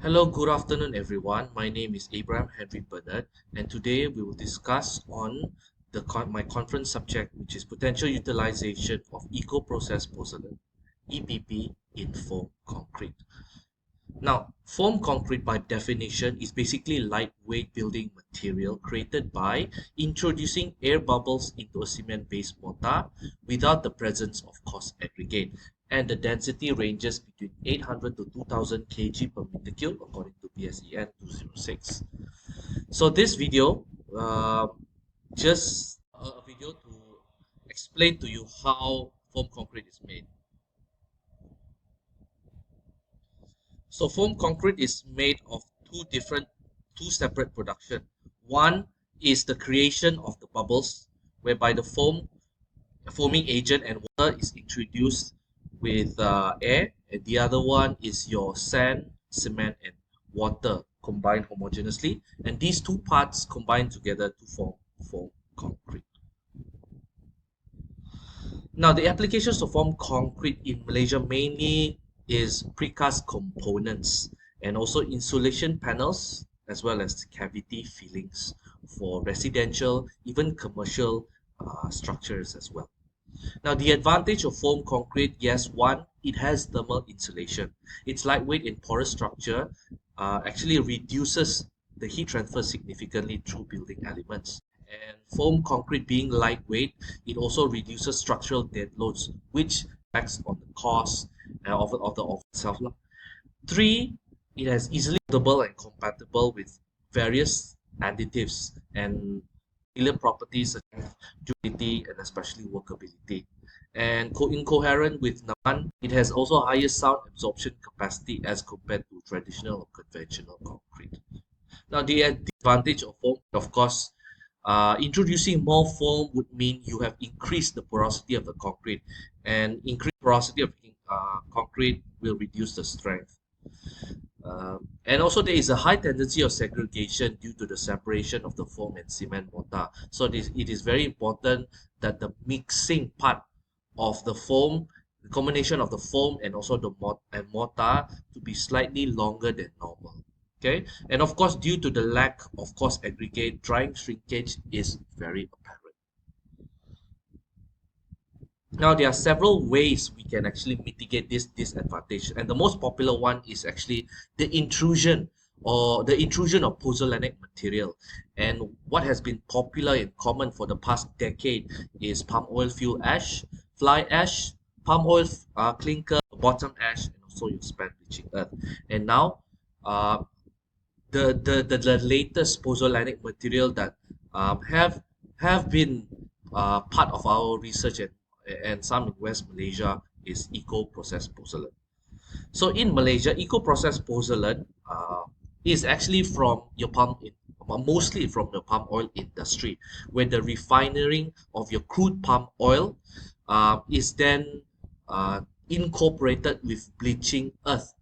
Hello, good afternoon, everyone. My name is Abraham Henry Bernard, and today we will discuss on my conference subject, which is potential utilization of eco-process pozzolan (EPP) in foam concrete. Now, foam concrete by definition is basically lightweight building material created by introducing air bubbles into a cement-based mortar without the presence of coarse aggregate. And the density ranges between 800 to 2000 kg per meter cube according to PSEN 206. So this video, just a video to explain to you how foam concrete is made. So foam concrete is made of two separate production. One is the creation of the bubbles, whereby the foaming agent and water is introduced with air, and the other one is your sand, cement, and water combined homogeneously, and these two parts combine together to form foam concrete. Now, the applications of foam concrete in Malaysia mainly is precast components and also insulation panels as well as cavity fillings for residential, even commercial structures as well. Now, the advantage of foam concrete, yes, one, it has thermal insulation. Its lightweight and porous structure actually reduces the heat transfer significantly through building elements. And foam concrete being lightweight, it also reduces structural dead loads, which acts on the cost of itself. Three, it has easily moldable and compatible with various additives and properties such as durability and especially workability. And incoherent with one, it has also higher sound absorption capacity as compared to traditional or conventional concrete. Now, the advantage of foam, of course, introducing more foam would mean you have increased the porosity of the concrete, and increased porosity of concrete will reduce the strength. And also there is a high tendency of segregation due to the separation of the foam and cement mortar. So it is very important that the mixing part of the foam, the combination of the foam and also the mortar to be slightly longer than normal. Okay, and of course, due to the lack of coarse aggregate, drying shrinkage is very apparent. Now, there are several ways we can actually mitigate this disadvantage, and the most popular one is actually the intrusion of pozzolanic material. And what has been popular and common for the past decade is palm oil fuel ash, fly ash, palm oil clinker, bottom ash, and also your spent bleaching earth. And now, uh, the latest pozzolanic material that have been part of our research and some in West Malaysia is eco-processed pozzolan. So in Malaysia, eco-processed pozzolan is actually from your mostly from the palm oil industry, where the refining of your crude palm oil is then incorporated with bleaching earth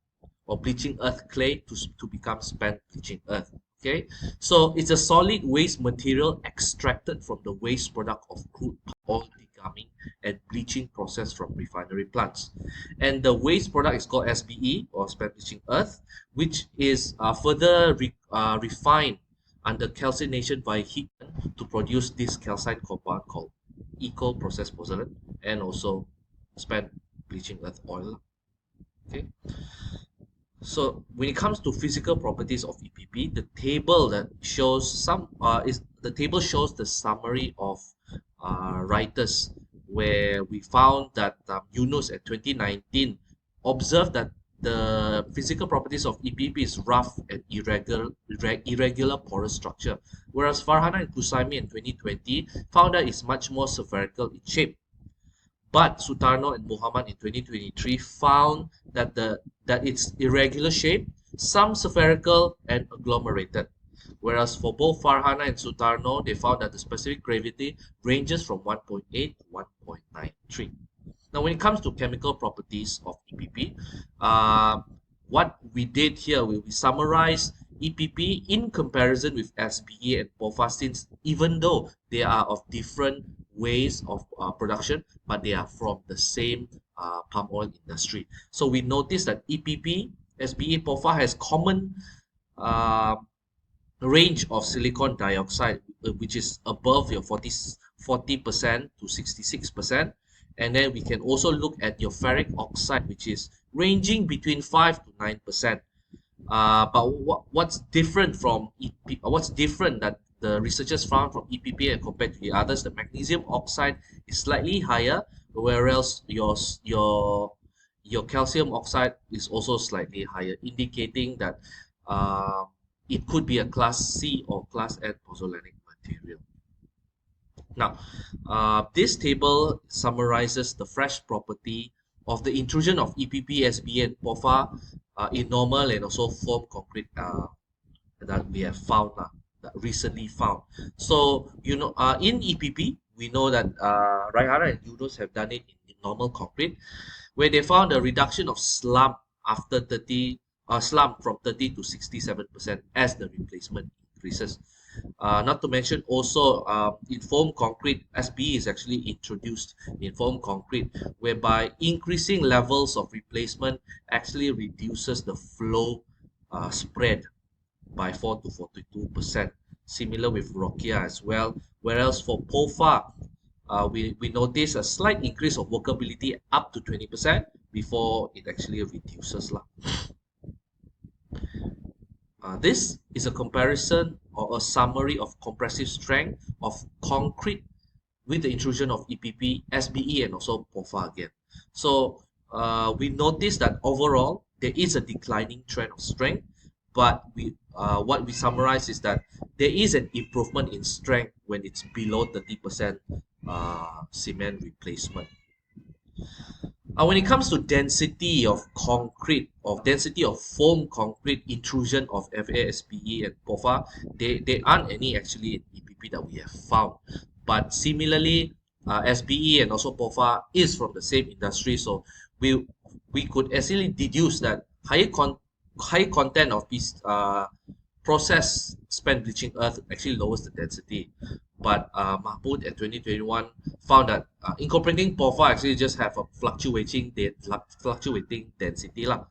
or bleaching earth clay to become spent bleaching earth. Okay, so it's a solid waste material extracted from the waste product of crude palm oil degumming and bleaching process from refinery plants. And the waste product is called SBE or spent bleaching earth, which is further refined under calcination via heat to produce this calcite compound called eco-processed pozzolan and also spent bleaching earth oil. Okay. So when it comes to physical properties of EPP, the table that shows the table shows the summary of writers, where we found that Yunus at 2019 observed that the physical properties of EPP is rough and irregular porous structure, whereas Farhana and Kusaimi in 2020 found that it's much more spherical in shape. But Sutarno and Muhammad in 2023 found that its irregular shape, some spherical and agglomerated. Whereas for both Farhana and Sutarno, they found that the specific gravity ranges from 1.8 to 1.93. Now, when it comes to chemical properties of EPP, what we did here, we summarized EPP in comparison with SBE and POFA, since even though they are of different ways of production, but they are from the same palm oil industry. So we noticed that EPP SBE POFA has common uh, range of silicon dioxide, which is above your 40% to 66%. And then we can also look at your ferric oxide, which is ranging between 5 to 9%. But what's different from what's different that the researchers found from EPP and compared to the others, the magnesium oxide is slightly higher, whereas your calcium oxide is also slightly higher, indicating that uh, it could be a class C or class N pozzolanic material. Now, this table summarizes the fresh property of the intrusion of EPP, SBA, and POFA in normal and also form concrete that we have found, that recently found. So, in EPP, we know that Raihara and Yunus have done it in normal concrete, where they found a reduction of slump after 30, slump from 30 to 67% as the replacement increases. Not to mention also in foam concrete, SBE is actually introduced in foam concrete, whereby increasing levels of replacement actually reduces the flow spread by 4 to 42%. Similar with Rokia as well. Whereas for POFA, we notice a slight increase of workability up to 20% before it actually reduces. This is a comparison or a summary of compressive strength of concrete with the intrusion of EPP, SBE, and also POFA again. So we notice that overall there is a declining trend of strength, but what we summarize is that there is an improvement in strength when it's below 30% cement replacement. When it comes to density of concrete, of density of foam concrete intrusion of FASBE and POFA, there aren't any actually in EPP that we have found. But similarly, SBE and also POFA is from the same industry, so we could actually deduce that high content of this process spent bleaching earth actually lowers the density. But Mahmoud at 2021 found that incorporating POFA actually just have a fluctuating density lah.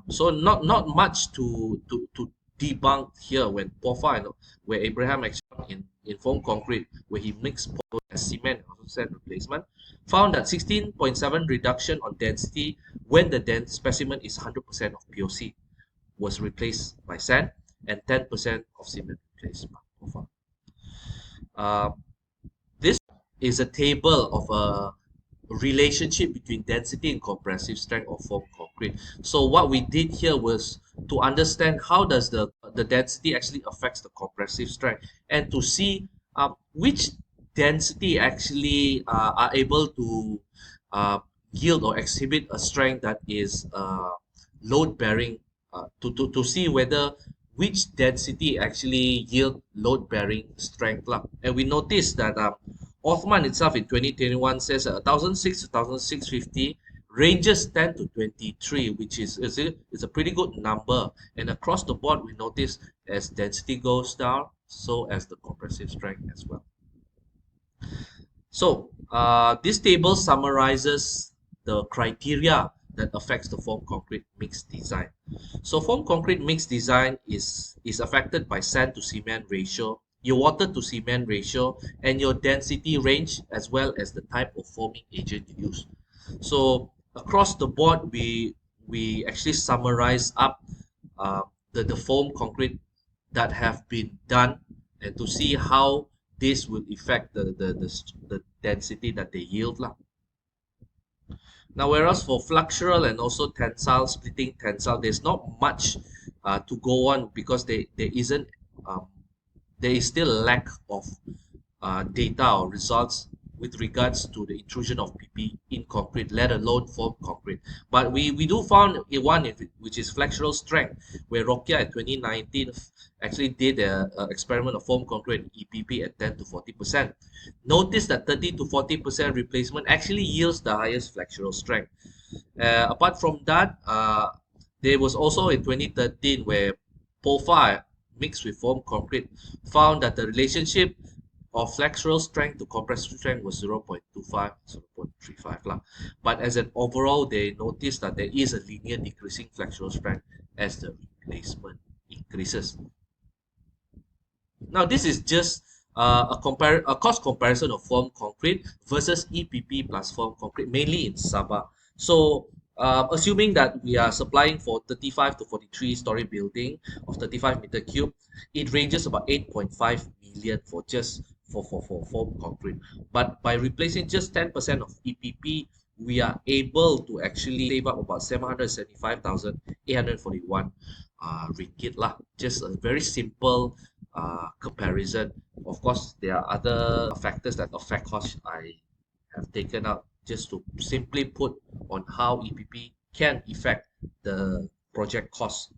So not much to debunk here when POFA, where Abraham actually in foam concrete, where he mixed POFA and cement and also sand replacement, found that 16.7 reduction on density when the dense specimen is 100% of POC was replaced by sand, and 10% of cement replaced by POFA. This is a table of a relationship between density and compressive strength of foam concrete. So what we did here was to understand how does the density actually affects the compressive strength, and to see which density actually are able to yield or exhibit a strength that is load bearing, to see whether which density actually yield load bearing strength. And we noticed that Othman itself in 2021 says 1006 to 1650 ranges 10 to 23, which is a pretty good number. And across the board, we notice as density goes down, so as the compressive strength as well. So this table summarizes the criteria that affects the foam concrete mix design. So foam concrete mix design is affected by sand to cement ratio, your water to cement ratio, and your density range, as well as the type of foaming agent you use. So across the board, we actually summarize up the foam concrete that have been done, and to see how this will affect the density that they yield. Now, whereas for flexural and also tensile, splitting tensile, there's not much to go on, because there is still lack of data or results with regards to the intrusion of PP in concrete, let alone foam concrete. But we do found one which is flexural strength, where Rokia in 2019 actually did an experiment of foam concrete EPP at 10 to 40%. Notice that 30 to 40% replacement actually yields the highest flexural strength. Apart from that, there was also in 2013 where POFA mixed with foam concrete found that the relationship of flexural strength to compressive strength was 0.25, 0.35 lah. But as an overall, they noticed that there is a linear decreasing flexural strength as the replacement increases. Now, this is just a cost comparison of formed concrete versus EPP plus formed concrete, mainly in Sabah. So, assuming that we are supplying for 35 to 43 story building of 35 meter cube, it ranges about 8.5 million for just for formed concrete. But by replacing just 10% of EPP, we are able to actually save up about 775,841 ringgit lah. Just a very simple comparison. Of course, there are other factors that affect cost I have taken out just to simply put on how EPP can affect the project cost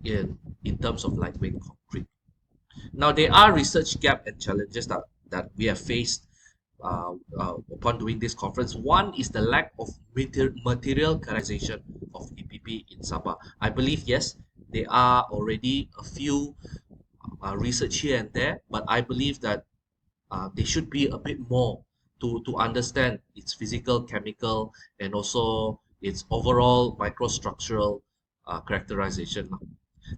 in terms of lightweight concrete. Now, there are research gap and challenges that we have faced upon doing this conference. One is the lack of material characterization of EPP in Sabah. I believe, yes, there are already a few research here and there, but I believe that there should be a bit more to understand its physical, chemical, and also its overall microstructural characterization.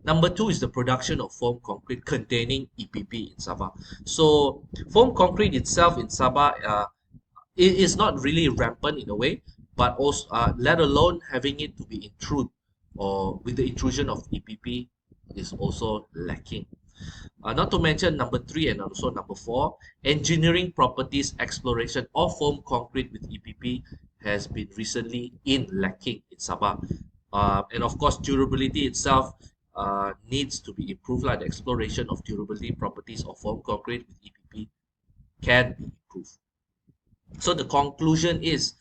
Number two is the production of foam concrete containing EPP in Sabah. So foam concrete itself in Sabah it is not really rampant in a way, but also let alone having it to be intrude or with the intrusion of EPP is also lacking. Not to mention number three and also number four, engineering properties exploration of foam concrete with EPP has been recently in lacking in Sabah. And of course, durability itself needs to be improved. Like the exploration of durability properties of foam concrete with EPP can be improved. So the conclusion is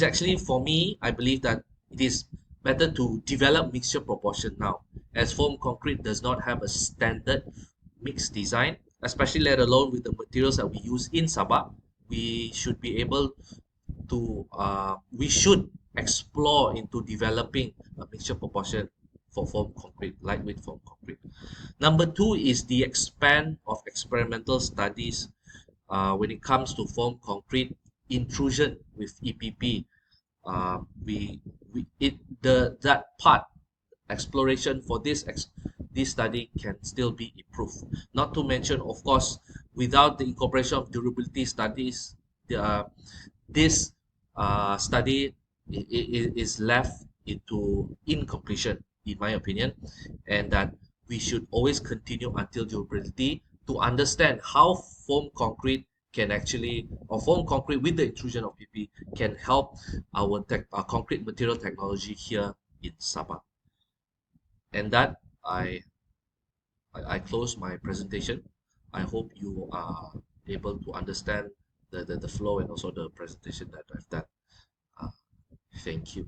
actually for me, I believe that it is better to develop mixture proportion now, as foam concrete does not have a standard mixed design, especially let alone with the materials that we use in Sabah. We should be able to we should explore into developing a mixture proportion for foam concrete, lightweight foam concrete. Number two is the expand of experimental studies when it comes to foam concrete intrusion with EPP. That part exploration for this study can still be improved. Not to mention, of course, without the incorporation of durability studies, this study is left into incompletion, in my opinion, and that we should always continue until durability to understand how foam concrete can actually, or foam concrete with the intrusion of PP can help our concrete material technology here in Sabah. And that I close my presentation. I hope you are able to understand the flow and also the presentation that I've done. Thank you.